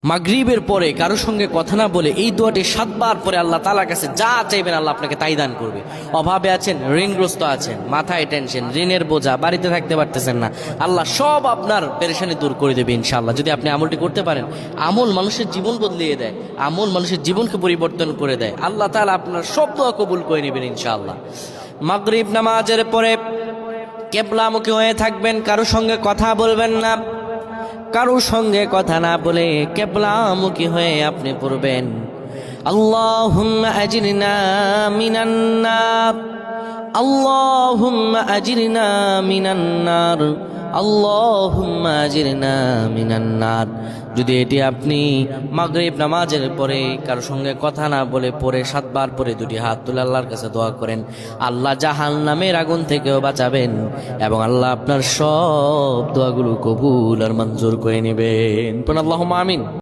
মাগরিবের পরে কারোর সঙ্গে কথা না বলে এই দোয়াটি 7 বার পরে আল্লাহ তাআলার কাছে যা চাইবেন আল্লাহ আপনাকে তাই দান করবে। অভাবে আছেন, ঋণগ্রস্ত আছেন, মাথায় টেনশন, ঋণের বোঝা, বাড়িতে থাকতে পারতেছেন না, আল্লাহ সব আপনার পেরেশানি দূর করে দেবে ইনশাআল্লাহ। যদি আপনি আমলটি করতে পারেন, আমল মানুষের জীবন বদলিয়ে দেয়, আমল মানুষের জীবনকে পরিবর্তন করে দেয়। আল্লাহ তাআলা আপনার সব দোয়া কবুল করে নেবেন ইনশাআল্লাহ। মাগরিব নামাজের পরে কিবলামুখী হয়ে থাকবেন, কারোর সঙ্গে কথা বলবেন না, কারোর সঙ্গে কথা না বলে কিবলামুখী হয়ে আপনি পড়বেন আল্লাহুম্মা আজিরনা মিনান নার, আল্লাহুম্মা আজিরনা মিনান নার, আল্লাহুম্মা আজিরনা মিনান নার। যদি এটি আপনি মাগরিব নামাজের পরে কারোর সঙ্গে কথা না বলে পড়ে 7 বার পরে দুটি হাত তুলে আল্লাহর কাছে দোয়া করেন, আল্লাহ জাহান্নামের আগুন থেকেও বাঁচাবেন এবং আল্লাহ আপনার সব দোয়াগুলো কবুল আর মঞ্জুর করে নেবেন। আল্লাহুম্মা আমিন।